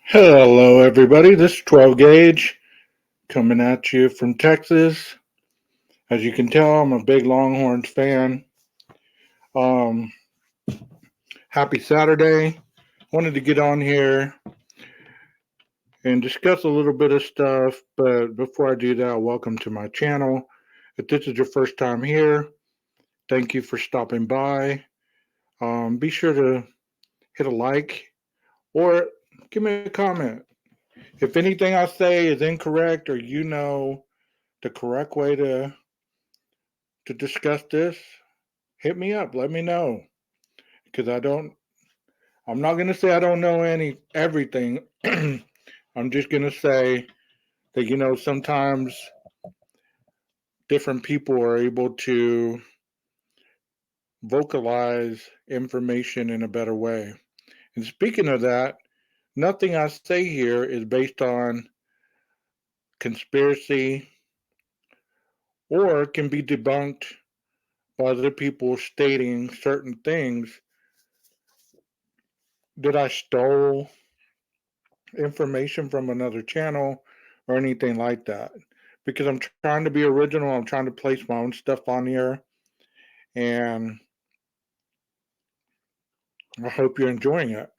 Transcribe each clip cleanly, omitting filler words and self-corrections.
Hello, everybody. This is 12 Gauge coming at you from Texas. As you can tell, I'm a big Longhorns fan. Um, Happy Saturday. Wanted to get on here and discuss a little bit of stuff, but before I do that, welcome to my channel. If this is your first time here, thank you for stopping by. Be sure to hit a like or give me a comment. If anything I say is incorrect or you know the correct way to discuss this, hit me up. Let me know because I'm not going to say I don't know everything. I'm just going to say that sometimes different people are able to vocalize information in a better way. And speaking of that, nothing I say here is based on conspiracy or can be debunked by other people stating certain things that I stole information from another channel or anything like that. Because I'm trying to be original, I'm trying to place my own stuff on here, and I hope you're enjoying it.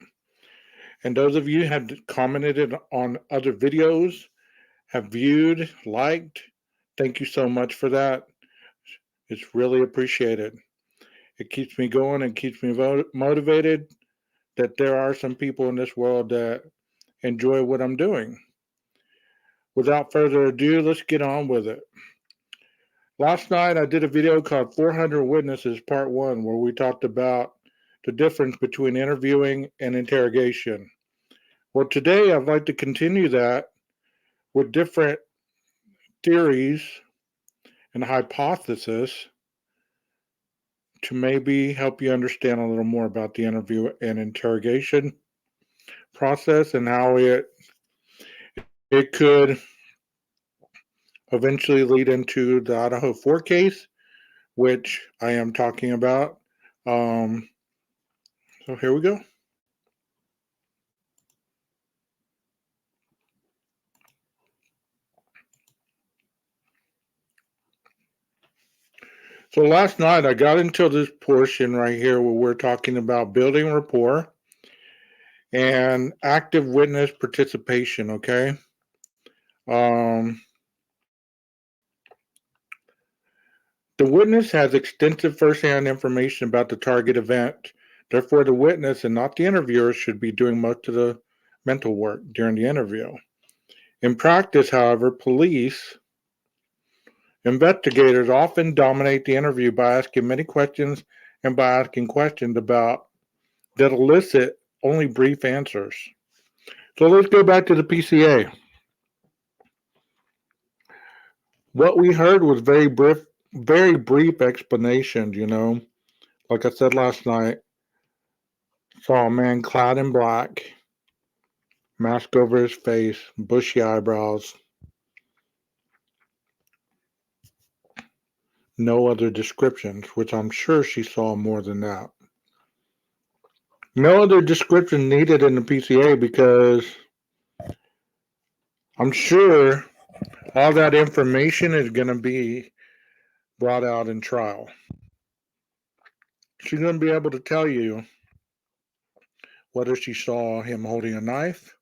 And those of you who have commented on other videos, have viewed, liked, thank you so much for that. It's really appreciated. It keeps me going and keeps me motivated that there are some people in this world that enjoy what I'm doing. Without further ado, let's get on with it. Last night I did a video called 400 Witnesses Part 1 where we talked about the difference between interviewing and interrogation. Well, today I'd like to continue that with different theories and hypotheses to maybe help you understand a little more about the interview and interrogation process and how it could eventually lead into the Idaho 4 case, which I am talking about. So here we go. So last night I got into this portion right here where we're talking about building rapport and active witness participation. Okay. Um, the witness has extensive firsthand information about the target event. Therefore, the witness and not the interviewer should be doing most of the mental work during the interview. In practice, however, police investigators often dominate the interview by asking many questions and by asking questions about that elicit only brief answers. So let's go back to the PCA. What we heard was very brief explanations. Like I said last night, saw a man clad in black, mask over his face, bushy eyebrows, no other descriptions, which I'm sure she saw more than that. No other description needed in the PCA because I'm sure all that information is going to be brought out in trial. She's going to be able to tell you whether she saw him holding a knife,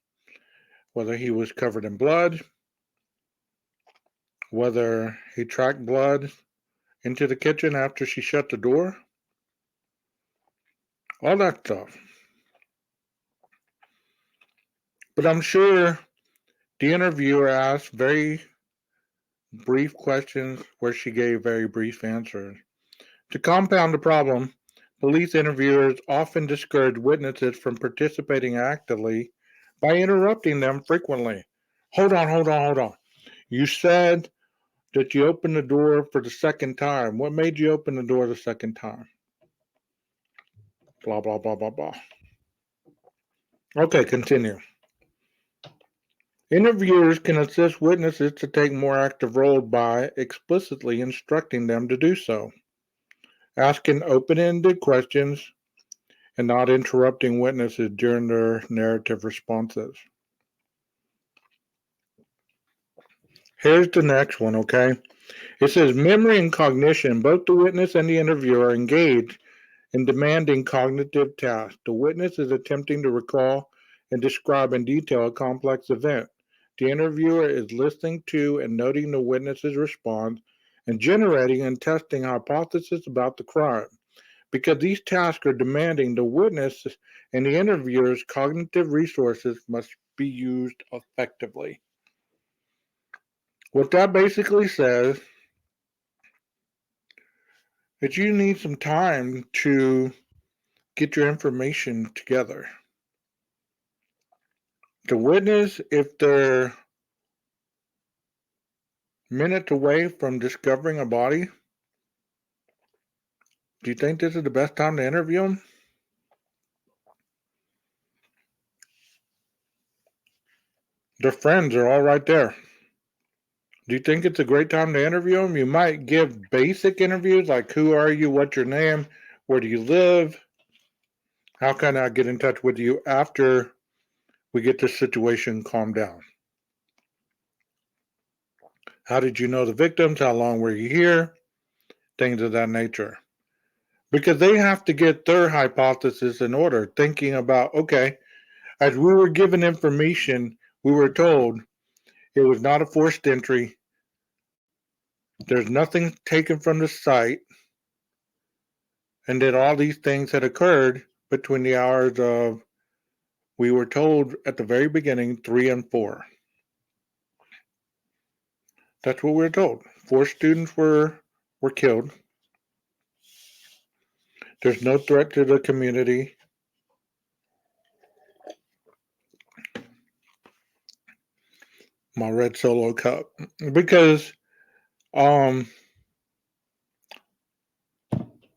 whether he was covered in blood, whether he tracked blood into the kitchen after she shut the door, all that stuff. But I'm sure the interviewer asked very brief questions where she gave very brief answers. To compound the problem, police interviewers often discourage witnesses from participating actively by interrupting them frequently. Hold on, hold on, hold on. You said that you opened the door for the second time. What made you open the door the second time? Blah, blah, blah, blah, blah. Okay, continue. Interviewers can assist witnesses to take more active role by explicitly instructing them to do so, asking open-ended questions, and not interrupting witnesses during their narrative responses. Here's the next one, okay? It says memory and cognition. Both the witness and the interviewer are engaged in demanding cognitive tasks. The witness is attempting to recall and describe in detail a complex event. The interviewer is listening to and noting the witness's response and generating and testing hypotheses about the crime. Because these tasks are demanding, the witness and the interviewer's cognitive resources must be used effectively. What that basically says is you need some time to get your information together. The witness, if they're minutes away from discovering a body, do you think this is the best time to interview them? Their friends are all right there. Do you think it's a great time to interview them? You might give basic interviews like who are you, what's your name, where do you live, how can I get in touch with you after we get this situation calmed down. How did you know the victims? How long were you here? Things of that nature. Because they have to get their hypothesis in order, thinking about, okay, as we were given information, we were told it was not a forced entry. There's nothing taken from the site, and that all these things had occurred between the hours of, we were told at the very beginning, 3 and 4. That's what we were told. 4 students were killed. There's no threat to the community. My red Solo cup. Because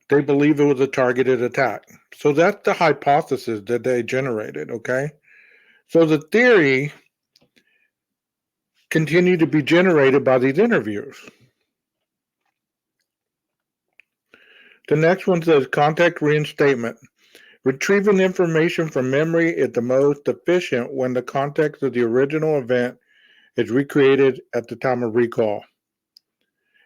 they believe it was a targeted attack. So that's the hypothesis that they generated, okay? So the theory continued to be generated by these interviews. The next one says context reinstatement. Retrieving information from memory is the most efficient when the context of the original event is recreated at the time of recall.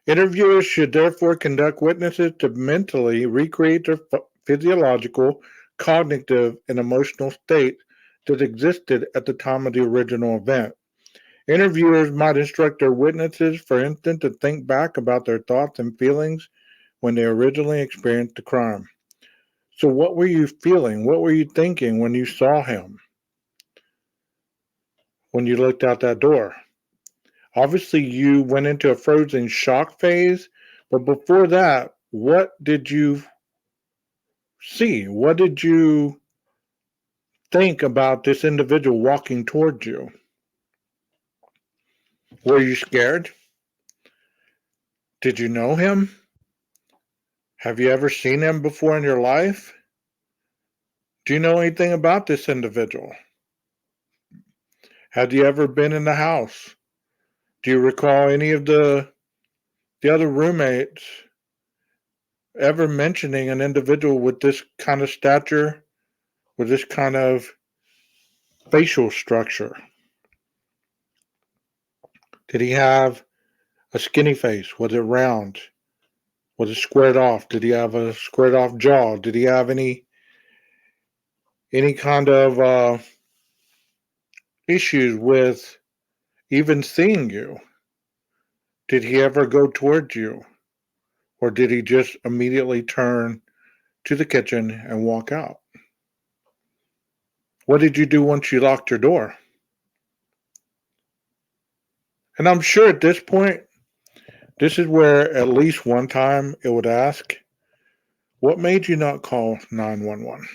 Interviewers should therefore conduct witnesses to mentally recreate their physiological, cognitive, and emotional state that existed at the time of the original event. Interviewers might instruct their witnesses, for instance, to think back about their thoughts and feelings when they originally experienced the crime. So, what were you feeling? What were you thinking when you saw him? When you looked out that door? Obviously, you went into a frozen shock phase, but before that, what did you see? What did you think about this individual walking towards you? Were you scared? Did you know him? Have you ever seen him before in your life? Do you know anything about this individual? Have you ever been in the house? Do you recall any of the other roommates ever mentioning an individual with this kind of stature, with this kind of facial structure? Did he have a skinny face? Was it round? Was it squared off? Did he have a squared off jaw? Did he have any kind of issues with even seeing you? Did he ever go towards you? Or did he just immediately turn to the kitchen and walk out? What did you do once you locked your door? And I'm sure at this point, this is where at least one time it would ask, what made you not call 911?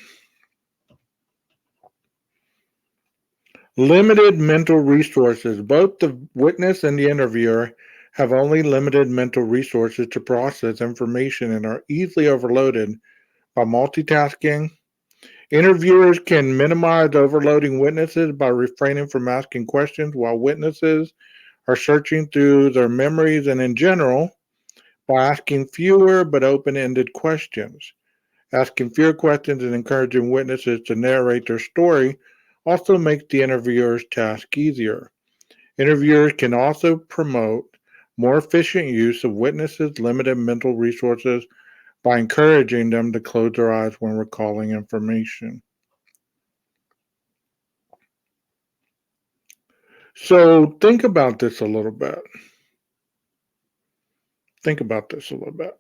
Limited mental resources. Both the witness and the interviewer have only limited mental resources to process information and are easily overloaded by multitasking. Interviewers can minimize overloading witnesses by refraining from asking questions while witnesses are searching through their memories, and in general, by asking fewer but open-ended questions. Asking fewer questions and encouraging witnesses to narrate their story also makes the interviewer's task easier. Interviewers can also promote more efficient use of witnesses' limited mental resources by encouraging them to close their eyes when recalling information. So think about this a little bit. Think about this a little bit.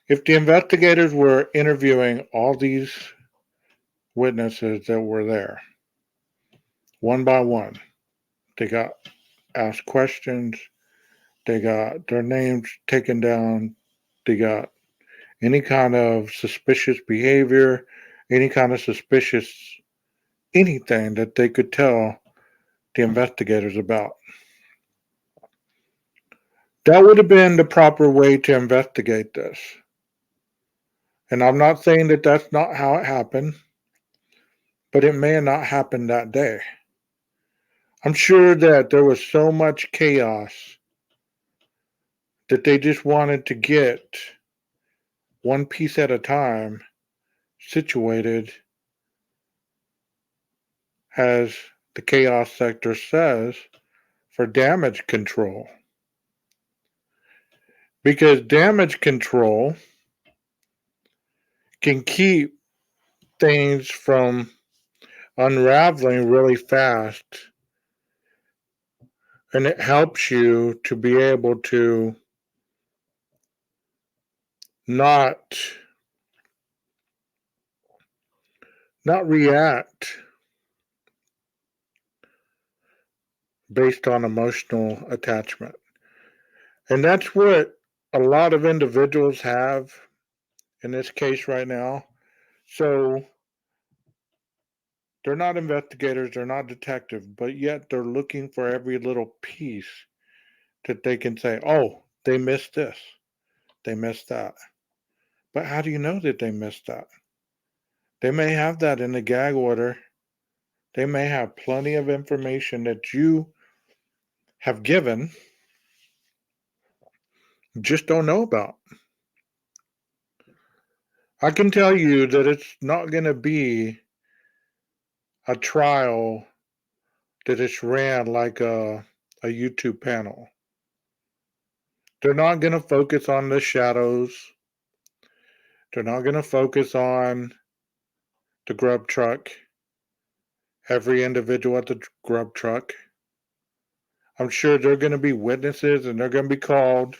If the investigators were interviewing all these witnesses that were there, one by one, they got asked questions, they got their names taken down, they got any kind of suspicious behavior, any kind of suspicious anything that they could tell the investigators about. That would have been the proper way to investigate this. And I'm not saying that that's not how it happened, but it may have not happened that day. I'm sure that there was so much chaos that they just wanted to get one piece at a time situated, as the chaos sector says, for damage control. Because damage control can keep things from unraveling really fast, and it helps you to be able to not react based on emotional attachment. And that's what a lot of individuals have in this case right now. So they're not investigators, they're not detectives, but yet they're looking for every little piece that they can say, oh, they missed this, they missed that. But how do you know that they missed that? They may have that in the gag order. They may have plenty of information that you have given, just don't know about. I can tell you that it's not going to be a trial that is ran like a YouTube panel. They're not going to focus on the shadows. They're not going to focus on the grub truck, every individual at the grub truck. I'm sure they're going to be witnesses and they're going to be called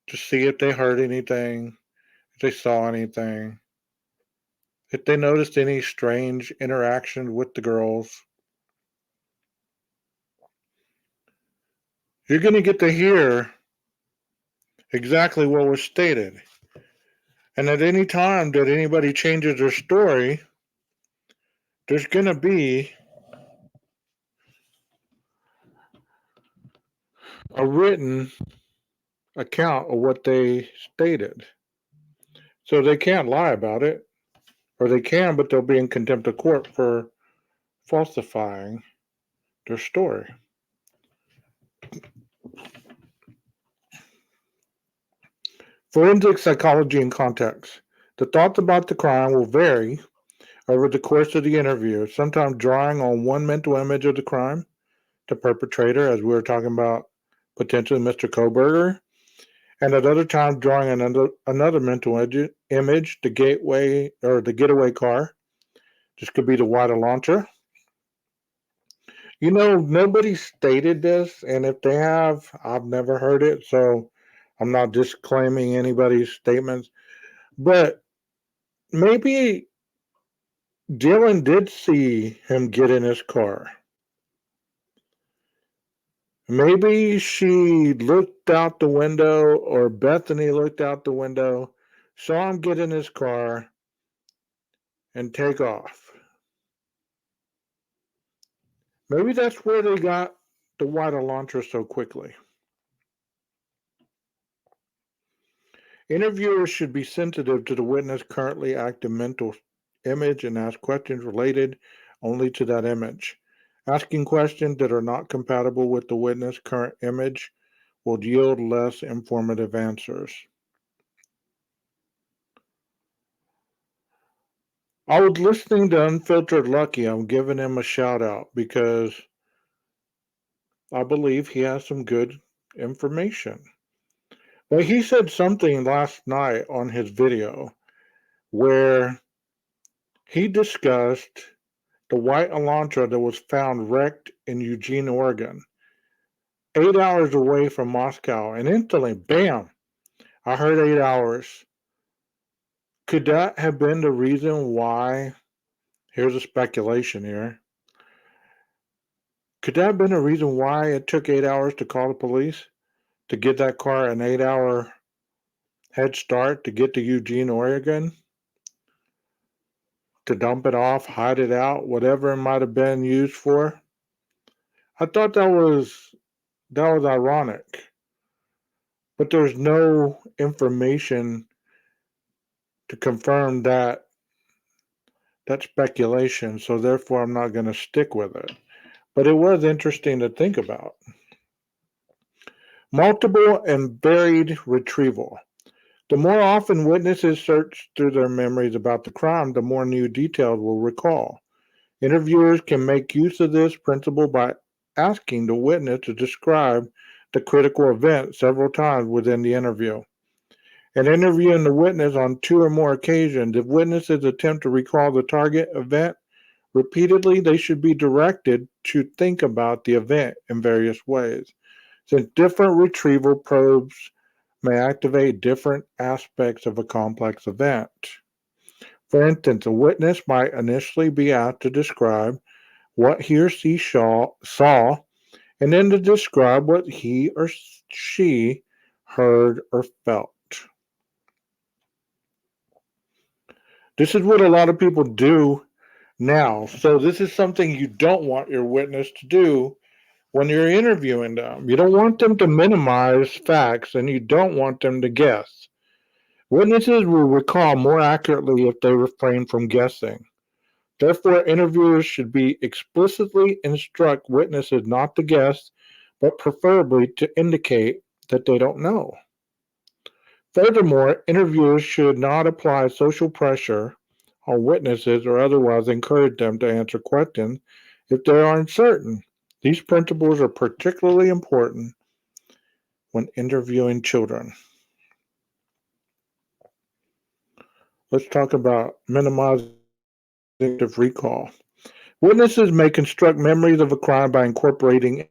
to see if they heard anything, if they saw anything, if they noticed any strange interaction with the girls. You're going to get to hear exactly what was stated. And at any time that anybody changes their story, there's going to be a written account of what they stated. So they can't lie about it, or they can, but they'll be in contempt of court for falsifying their story. Forensic psychology and context. The thoughts about the crime will vary over the course of the interview, sometimes drawing on one mental image of the crime, the perpetrator, as we were talking about potentially Mr. Koberger, and at other times drawing another mental image, the gateway or the getaway car. This could be the white Elantra. You know, nobody stated this, and if they have, I've never heard it, so I'm not disclaiming anybody's statements. But maybe Dylan did see him get in his car. Maybe she looked out the window, or Bethany looked out the window, saw him get in his car and take off. Maybe that's where they got the white Elantra so quickly. Interviewers should be sensitive to the witness' currently active mental image and ask questions related only to that image. Asking questions that are not compatible with the witness' current image will yield less informative answers. I was listening to Unfiltered Lucky. I'm giving him a shout out because I believe he has some good information. But he said something last night on his video where he discussed the white Elantra that was found wrecked in Eugene, Oregon, 8 hours away from Moscow. And instantly, bam, I heard 8 hours. Could that have been the reason why? Here's a speculation here. Could that have been the reason why it took 8 hours to call the police? To get that car an 8 hour head start to get to Eugene, Oregon? To dump it off, hide it out, whatever it might have been used for? I thought that was ironic. But there's no information to confirm that speculation, so therefore I'm not going to stick with it. But it was interesting to think about. Multiple and varied retrieval. The more often witnesses search through their memories about the crime, the more new details will recall. Interviewers can make use of this principle by asking the witness to describe the critical event several times within the interview. In interviewing the witness on two or more occasions, if witnesses attempt to recall the target event repeatedly, they should be directed to think about the event in various ways, since different retrieval probes may activate different aspects of a complex event. For instance, a witness might initially be asked to describe what he or she saw, and then to describe what he or she heard or felt. This is what a lot of people do now. So, this is something you don't want your witness to do when you're interviewing them. You don't want them to minimize facts and you don't want them to guess. Witnesses will recall more accurately if they refrain from guessing. Therefore, interviewers should be explicitly instruct witnesses not to guess, but preferably to indicate that they don't know. Furthermore, interviewers should not apply social pressure on witnesses or otherwise encourage them to answer questions if they are uncertain. These principles are particularly important when interviewing children. Let's talk about minimizing selective recall. Witnesses may construct memories of a crime by incorporating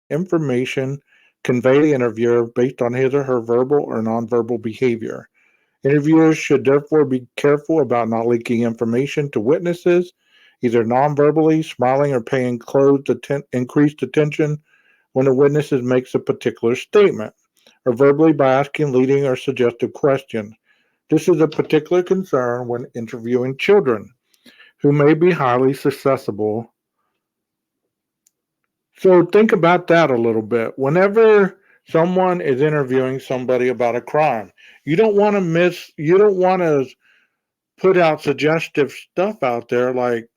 information conveyed to the interviewer based on his or her verbal or nonverbal behavior. Interviewers should therefore be careful about not leaking information to witnesses, either nonverbally, smiling, or paying increased attention when a witness makes a particular statement, or verbally by asking leading or suggestive questions. This is a particular concern when interviewing children, who may be highly susceptible. So think about that a little bit. Whenever someone is interviewing somebody about a crime, you don't want to put out suggestive stuff out there like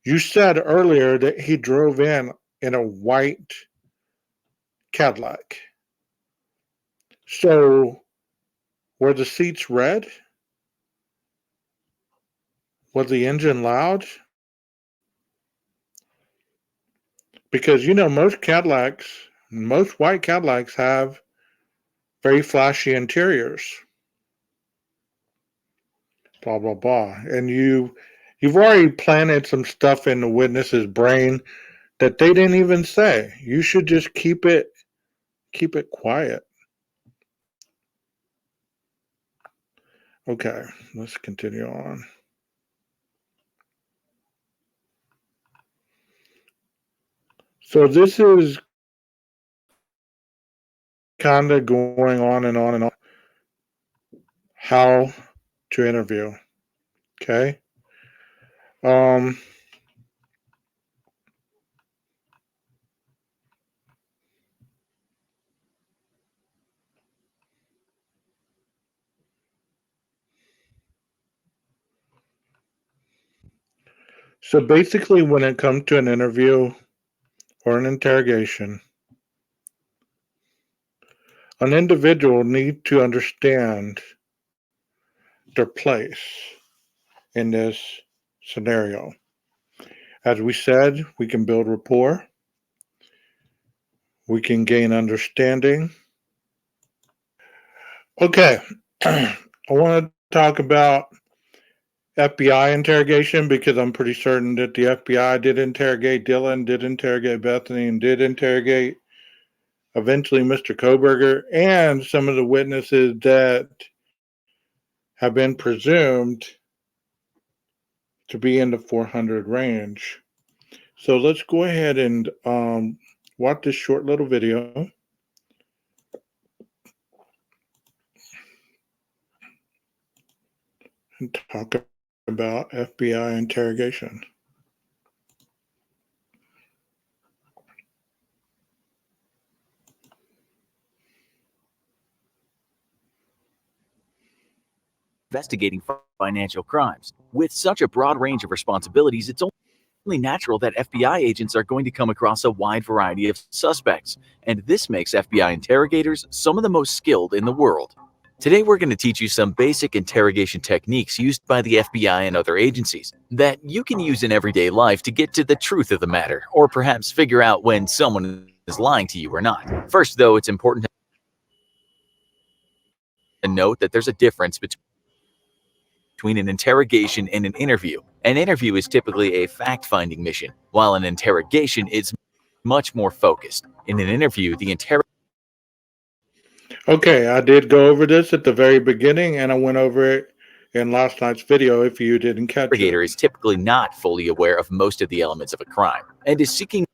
you said earlier that he drove in a white Cadillac. So were the seats red? Was the engine loud? Because most white Cadillacs have very flashy interiors. Blah blah blah. And you've already planted some stuff in the witness's brain that they didn't even say. You should just keep it quiet. Okay, let's continue on. So this is kind of going on and on and on. How to interview. Okay. Um, so basically, when it comes to an interview or an interrogation, an individual needs to understand their place in this scenario. As we said, we can build rapport. we can gain understanding. Okay, I want to talk about FBI interrogation because I'm pretty certain that the FBI did interrogate Dylan, did interrogate Bethany, and did interrogate eventually Mr. Koberger and some of the witnesses that have been presumed to be in the 400 range. So let's go ahead and watch this short little video and talk about FBI interrogation. Investigating financial crimes. With such a broad range of responsibilities, it's only natural that FBI agents are going to come across a wide variety of suspects, and this makes FBI interrogators some of the most skilled in the world. Today, we're going to teach you some basic interrogation techniques used by the FBI and other agencies that you can use in everyday life to get to the truth of the matter, or perhaps figure out when someone is lying to you or not. First, though, it's important to note that there's a difference between an interrogation and an interview. An interview is typically a fact-finding mission, while an interrogation is much more focused. In an interview, the Okay, I did go over this at the very beginning, and I went over it in last night's video if you didn't catch it. interrogator is typically not fully aware of most of the elements of a crime and is seeking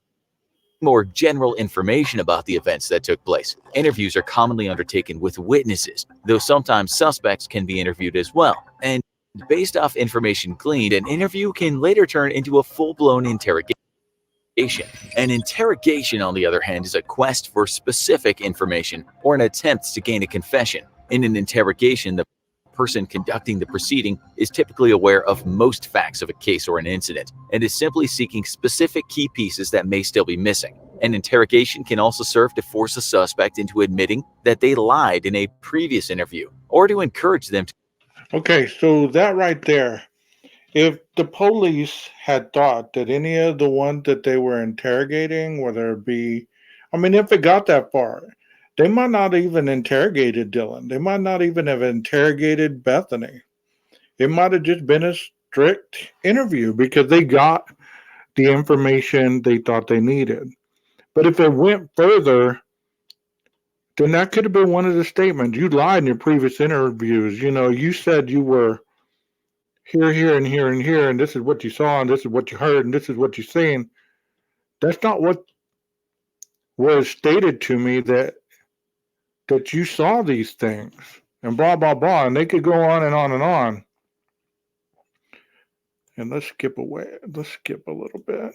more general information about the events that took place. Interviews are commonly undertaken with witnesses, though sometimes suspects can be interviewed as well. And based off information gleaned, an interview can later turn into a full-blown interrogation. An interrogation, on the other hand, is a quest for specific information or an attempt to gain a confession. In an interrogation, the person conducting the proceeding is typically aware of most facts of a case or an incident and is simply seeking specific key pieces that may still be missing. An interrogation can also serve to force a suspect into admitting that they lied in a previous interview or to encourage them to. Okay, so that right there, if the police had thought that any of the ones that they were interrogating, whether it be, I mean, if it got that far, they might not even interrogated Dylan. They might not even have interrogated Bethany. It might have just been a strict interview because they got the information they thought they needed. But if it went further, then that could have been one of the statements. You lied in your previous interviews. You know, you said you were here, here, and here, and here, and this is what you saw, and this is what you heard, and this is what you've seen. That's not what was stated to me that you saw these things, and blah blah blah, and they could go on and on and on. And let's skip a little bit.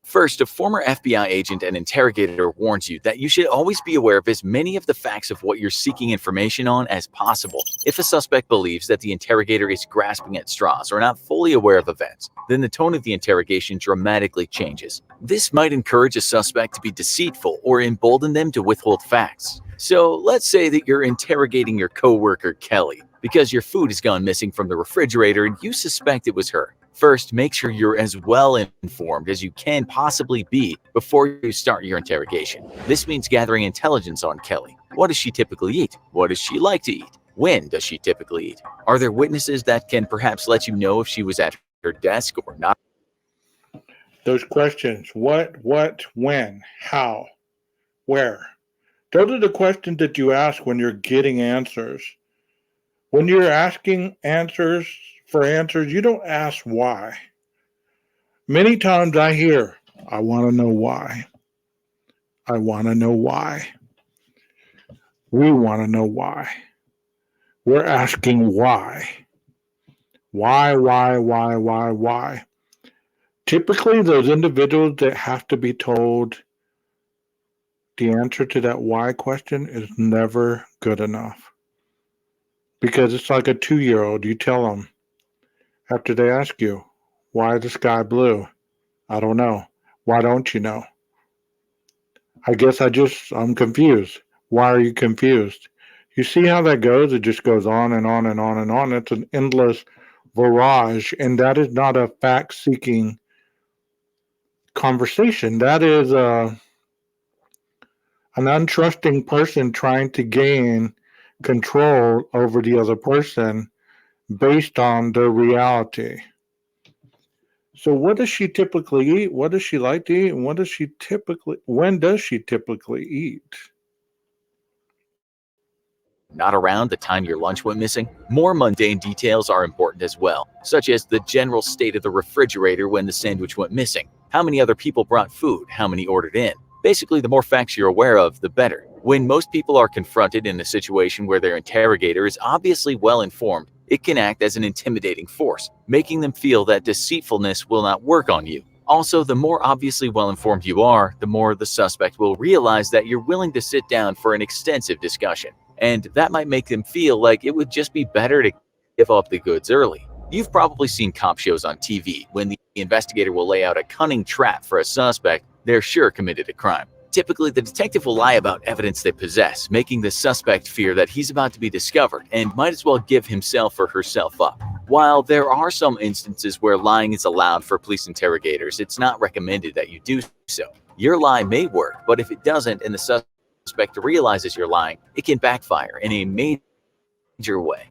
First, a former FBI agent and interrogator warns you that you should always be aware of as many of the facts of what you're seeking information on as possible. If a suspect believes that the interrogator is grasping at straws or not fully aware of events, then the tone of the interrogation dramatically changes. This might encourage a suspect to be deceitful or embolden them to withhold facts. So let's say that you're interrogating your coworker Kelly because your food has gone missing from the refrigerator and you suspect it was her. First, make sure you're as well informed as you can possibly be before you start your interrogation. This means gathering intelligence on Kelly. What does she typically eat? What does she like to eat? When does she typically eat? Are there witnesses that can perhaps let you know if she was at her desk or not? Those questions: what, when, how, where. Those are the questions that you ask when you're getting answers. When you're asking answers for answers, you don't ask why. Many times I hear, I want to know why. I want to know why. We want to know why. We're asking why. Why? Typically, those individuals that have to be told the answer to that why question is never good enough. Because it's like a 2-year-old. You tell them after they ask you, why is the sky blue? I don't know. Why don't you know? I guess I'm confused. Why are you confused? You see how that goes? It just goes on and on and on and on. It's an endless barrage, and that is not a fact-seeking conversation. That is an untrusting person trying to gain control over the other person based on their reality. So what does she typically eat? What does she like to eat? And when does she typically eat? Not around the time your lunch went missing? More mundane details are important as well, such as the general state of the refrigerator when the sandwich went missing, how many other people brought food, how many ordered in. Basically, the more facts you're aware of, the better. When most people are confronted in a situation where their interrogator is obviously well informed, it can act as an intimidating force, making them feel that deceitfulness will not work on you. Also, the more obviously well informed you are, the more the suspect will realize that you're willing to sit down for an extensive discussion. And that might make them feel like it would just be better to give up the goods early. You've probably seen cop shows on TV when the investigator will lay out a cunning trap for a suspect they're sure committed a crime. Typically, the detective will lie about evidence they possess, making the suspect fear that he's about to be discovered and might as well give himself or herself up. While there are some instances where lying is allowed for police interrogators, it's not recommended that you do so. Your lie may work, but if it doesn't and the suspect realizes you're lying, it can backfire in a major way.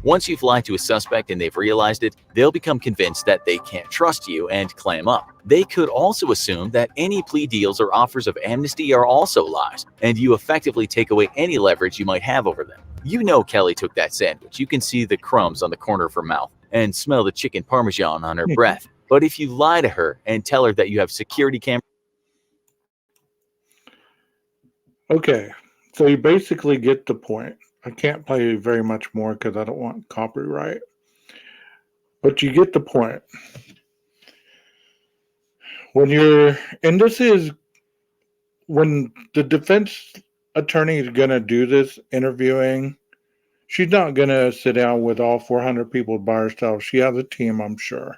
Once you've lied to a suspect and they've realized it, they'll become convinced that they can't trust you and clam up. They could also assume that any plea deals or offers of amnesty are also lies, and you effectively take away any leverage you might have over them. You know Kelly took that sandwich. You can see the crumbs on the corner of her mouth and smell the chicken parmesan on her breath. But if you lie to her and tell her that you have security cameras, Okay, so you basically get the point. I can't play very much more because I don't want copyright. But you get the point. When you're, and this is when the defense attorney is going to do this interviewing, she's not going to sit down with all 400 people by herself. She has a team, I'm sure,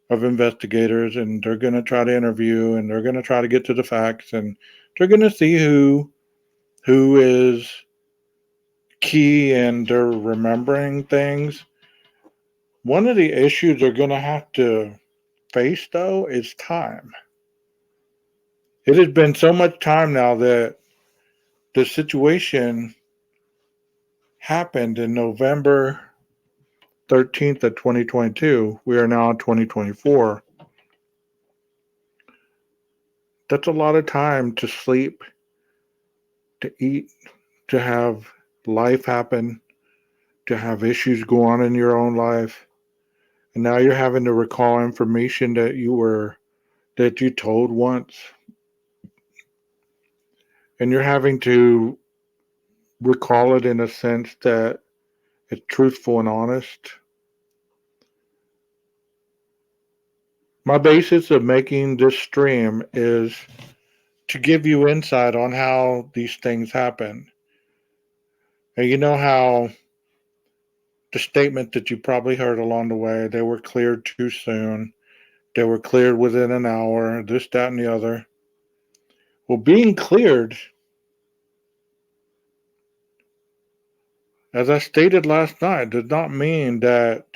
of investigators, and they're going to try to interview and they're going to try to get to the facts, and they're going to see who is key and they're remembering things. One of the issues they're going to have to face, though, is time. It has been so much time now that the situation happened in November 13th of 2022. We are now in 2024. That's a lot of time to sleep, to eat, to have life happen, to have issues go on in your own life. And now you're having to recall information that you told once. And you're having to recall it in a sense that it's truthful and honest. My basis of making this stream is to give you insight on how these things happen. And you know how the statement that you probably heard along the way, they were cleared too soon, they were cleared within an hour, this, that, and the other. Well, being cleared, as I stated last night, does not mean that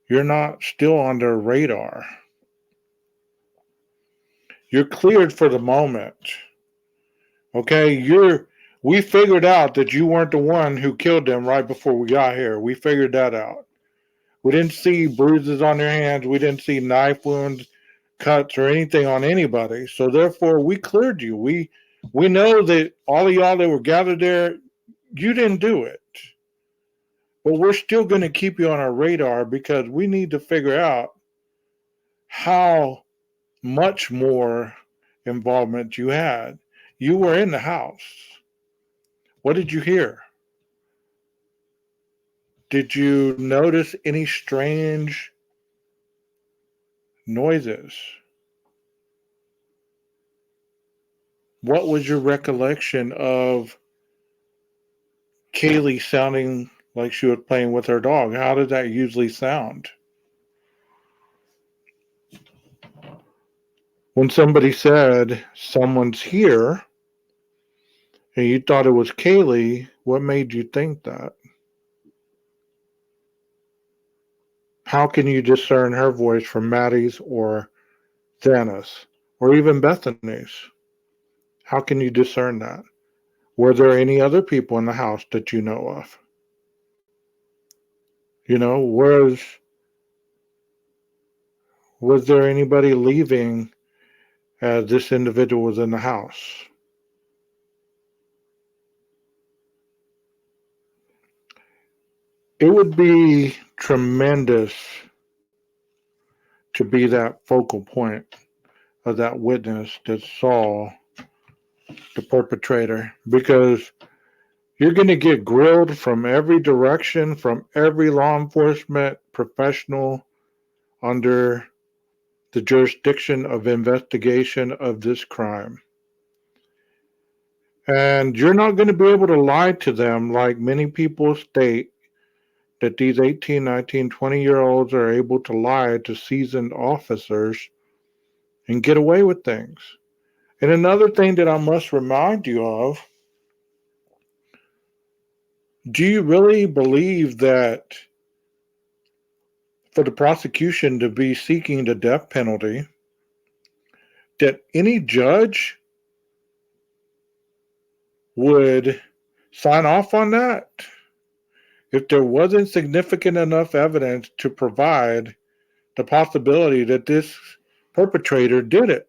you're not still on their radar. You're cleared for the moment. Okay, we figured out that you weren't the one who killed them right before we got here. We figured that out. We didn't see bruises on their hands. We didn't see knife wounds, cuts, or anything on anybody. So therefore, we cleared you. We know that all of y'all that were gathered there, you didn't do it. But we're still going to keep you on our radar because we need to figure out how much more involvement you had. You were in the house. What did you hear? Did you notice any strange noises? What was your recollection of Kaylee sounding like she was playing with her dog? How did that usually sound? When somebody said someone's here and you thought it was Kaylee, what made you think that? How can you discern her voice from Maddie's or Xana's, or even Bethany's? How can you discern that? Were there any other people in the house that you know of? Was there anybody leaving as this individual was in the house? It would be tremendous to be that focal point of that witness that saw the perpetrator, because you're going to get grilled from every direction from every law enforcement professional under the jurisdiction of investigation of this crime. And you're not going to be able to lie to them like many people state that these 18, 19, 20-year-olds are able to lie to seasoned officers and get away with things. And another thing that I must remind you of, do you really believe that for the prosecution to be seeking the death penalty, that any judge would sign off on that if there wasn't significant enough evidence to provide the possibility that this perpetrator did it?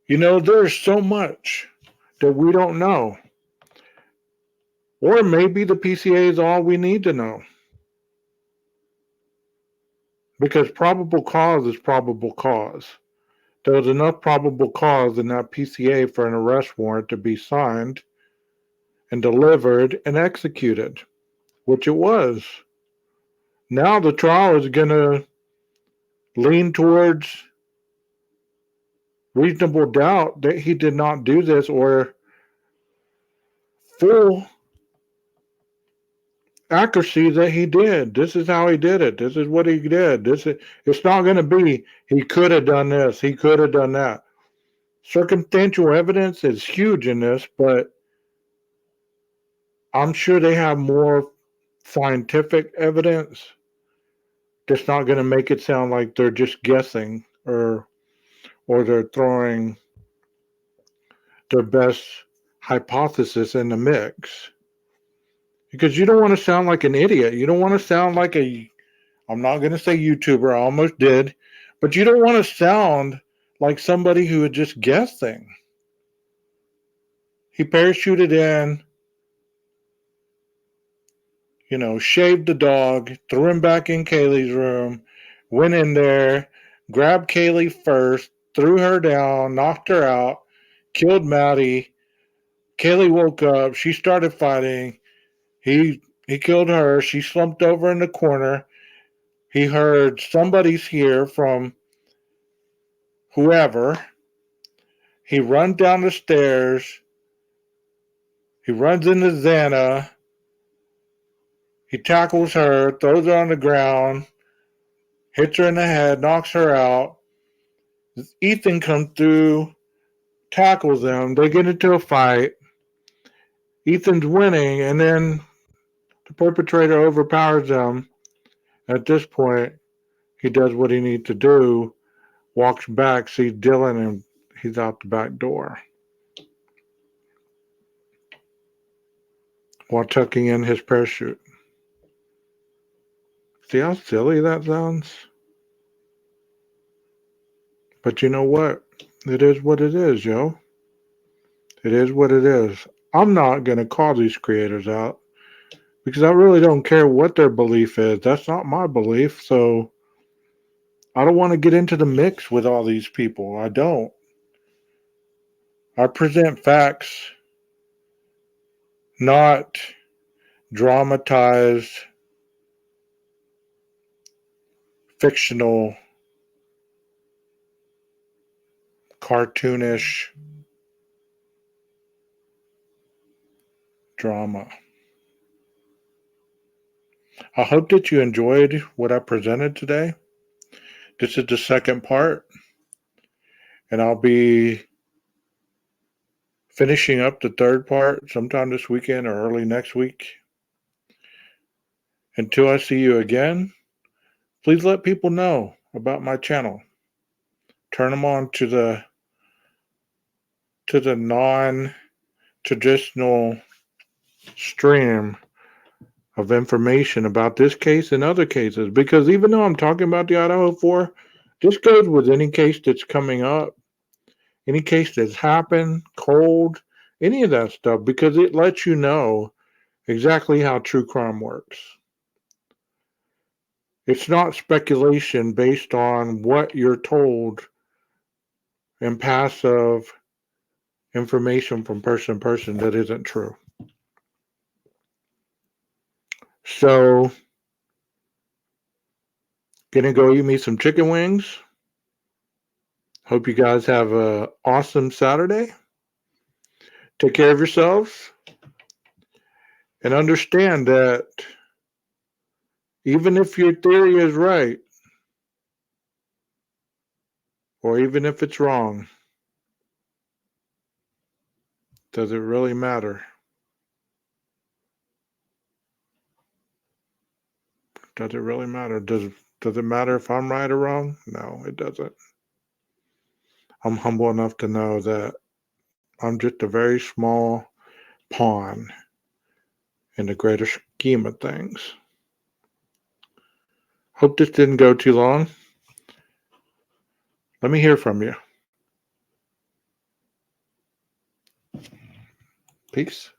There's so much that we don't know. Or maybe the PCA is all we need to know. Because probable cause is probable cause. There was enough probable cause in that PCA for an arrest warrant to be signed and delivered and executed, which it was. Now the trial is going to lean towards reasonable doubt that he did not do this, or full accuracy that he did. This is how he did it. This is what he did. It's not going to be he could have done this, he could have done that. Circumstantial evidence is huge in this, but I'm sure they have more scientific evidence that's not going to make it sound like they're just guessing, or they're throwing their best hypothesis in the mix. Because you don't want to sound like an idiot. You don't want to sound like I'm not going to say YouTuber, I almost did, but you don't want to sound like somebody who is just guessing. He parachuted in, shaved the dog, threw him back in Kaylee's room, went in there, grabbed Kaylee first, threw her down, knocked her out, killed Maddie. Kaylee woke up. She started fighting. He killed her. She slumped over in the corner. He heard somebody's here from whoever. He runs down the stairs. He runs into Xana. He tackles her, throws her on the ground, hits her in the head, knocks her out. Ethan comes through, tackles them. They get into a fight. Ethan's winning, and then the perpetrator overpowers them. At this point, he does what he needs to do, walks back, sees Dylan, and he's out the back door while tucking in his parachute. See how silly that sounds? But you know what? It is what it is, yo. It is what it is. I'm not going to call these creators out because I really don't care what their belief is. That's not my belief. So I don't want to get into the mix with all these people. I don't. I present facts, not dramatized, fictional, cartoonish drama. I hope that you enjoyed what I presented today. This is the second part, and I'll be finishing up the third part sometime this weekend or early next week. Until I see you again, Please let people know about my channel. Turn them on to the non-traditional stream of information about this case and other cases. Because even though I'm talking about the Idaho 4, this goes with any case that's coming up, any case that's happened, cold, any of that stuff, because it lets you know exactly how true crime works. It's not speculation based on what you're told and passive information from person to person that isn't true. So, gonna go eat me some chicken wings. Hope you guys have a awesome Saturday. Take care of yourselves and understand that even if your theory is right or even if it's wrong, does it really matter? Does it really matter? Does it matter if I'm right or wrong? No, it doesn't. I'm humble enough to know that I'm just a very small pawn in the greater scheme of things. Hope this didn't go too long. Let me hear from you. Peace.